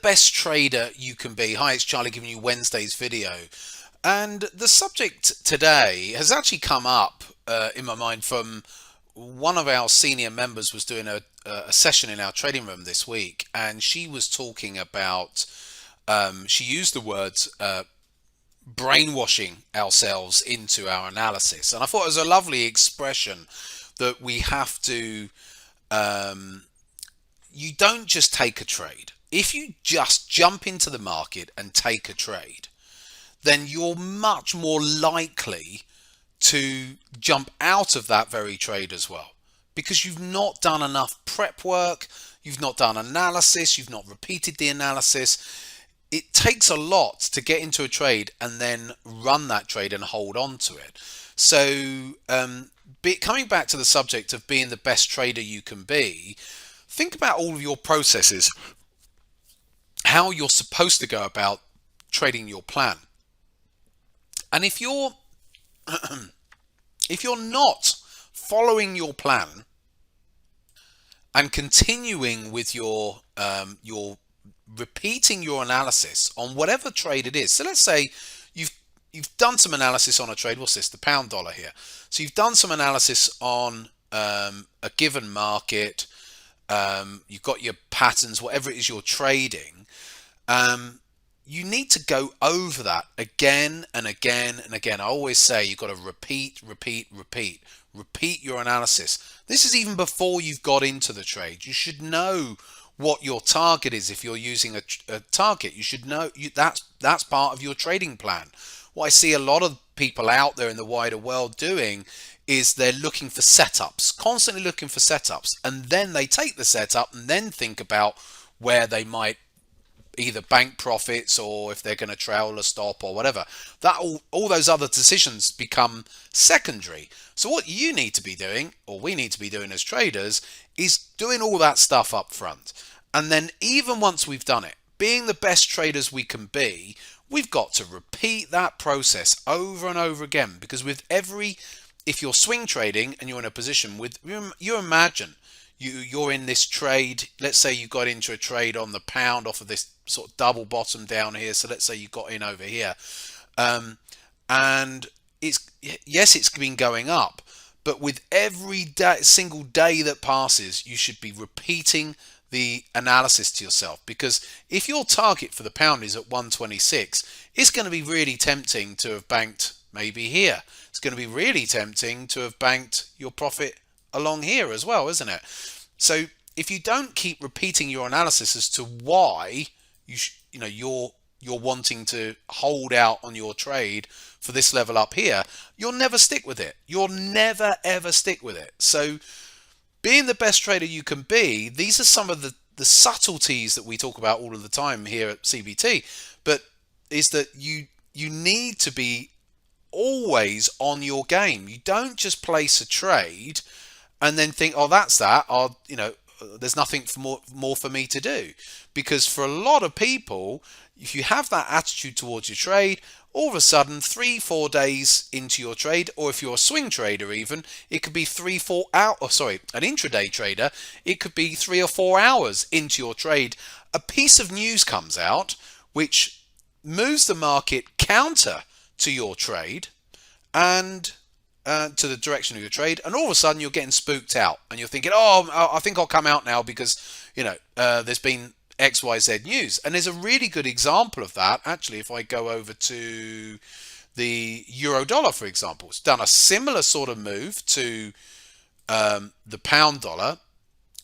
best trader you can be. Hi, it's Charlie giving you Wednesday's video. And the subject today has actually come up in my mind from one of our senior members was doing a session in our trading room this week, and she was talking about, she used the words brainwashing ourselves into our analysis. And I thought it was a lovely expression that we have to, you don't just take a trade. If you just jump into the market and take a trade, then you're much more likely to jump out of that very trade as well, because you've not done enough prep work, you've not done analysis, you've not repeated the analysis. It takes a lot to get into a trade and then run that trade and hold on to it. So coming back to the subject of being the best trader you can be, think about all of your processes, how you're supposed to go about trading your plan. And if you're not following your plan and continuing with your repeating your analysis on whatever trade it is. So let's say you've done some analysis on a trade. What's this? The pound dollar here. So you've done some analysis on a given market. You've got your patterns, whatever it is you're trading. You need to go over that again and again and again. I always say you've got to repeat your analysis. This is even before you've got into the trade. You should know what your target is. If you're using a target, you should know that's part of your trading plan. What I see a lot of people out there in the wider world doing is they're looking for setups, constantly looking for setups, and then they take the setup and then think about where they might either bank profits or if they're going to trail a stop or whatever. That all those other decisions become secondary. So what you need to be doing, or we need to be doing as traders, is doing all that stuff up front. And then even once we've done it, being the best traders we can be, we've got to repeat that process over and over again, because if you're swing trading and you're in a position with, you imagine you're in this trade. Let's say you got into a trade on the pound off of this sort of double bottom down here. So let's say you got in over here, and it's been going up, but with every single day that passes, you should be repeating the analysis to yourself, because if your target for the pound is at 126, it's going to be really tempting to have banked maybe here. It's going to be really tempting to have banked your profit along here as well, isn't it? So if you don't keep repeating your analysis as to why you're wanting to hold out on your trade for this level up here, you'll never stick with it. You'll never ever stick with it. So being the best trader you can be, these are some of the subtleties that we talk about all of the time here at CBT, but is that you need to be always on your game. You don't just place a trade and then think, oh, that's that. There's nothing more for me to do. Because for a lot of people, if you have that attitude towards your trade, all of a sudden 3-4 days into your trade, or if you're a swing trader even, it could be an intraday trader, it could be 3 or 4 hours into your trade, a piece of news comes out which moves the market counter to your trade and to the direction of your trade, and all of a sudden you're getting spooked out and you're thinking, oh, I think I'll come out now because there's been XYZ news. And there's a really good example of that actually. If I go over to the euro dollar, for example, it's done a similar sort of move to the pound dollar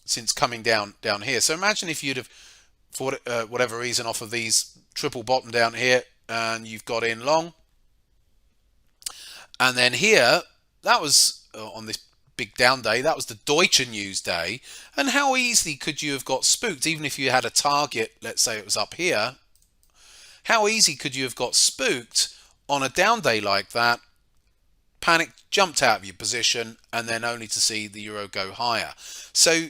since coming down here. So imagine if you'd have, for whatever reason, off of these triple bottom down here, and you've got in long, and then here, that was on this big down day, that was the Deutsche news day. And how easily could you have got spooked, even if you had a target, let's say it was up here, how easy could you have got spooked on a down day like that, panicked, jumped out of your position, and then only to see the euro go higher. So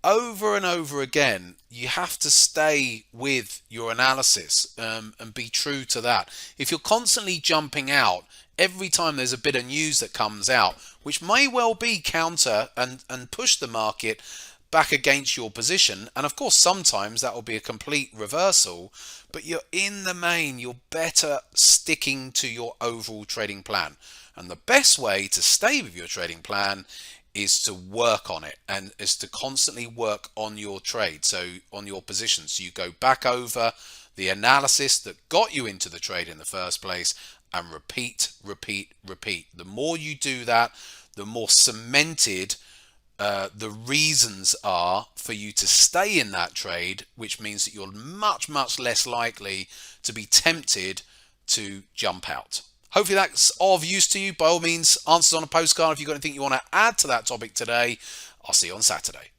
over and over again, you have to stay with your analysis and be true to that. If you're constantly jumping out every time there's a bit of news that comes out, which may well be counter and push the market, back against your position. And of course, sometimes that will be a complete reversal, but you're in the main, you're better sticking to your overall trading plan. And the best way to stay with your trading plan is to work on it, and is to constantly work on your trade. So on your positions, so you go back over the analysis that got you into the trade in the first place and repeat, repeat, repeat. The more you do that, the more cemented the reasons are for you to stay in that trade, which means that you're much, much less likely to be tempted to jump out. Hopefully that's of use to you. By all means, answers on a postcard. If you've got anything you want to add to that topic today, I'll see you on Saturday.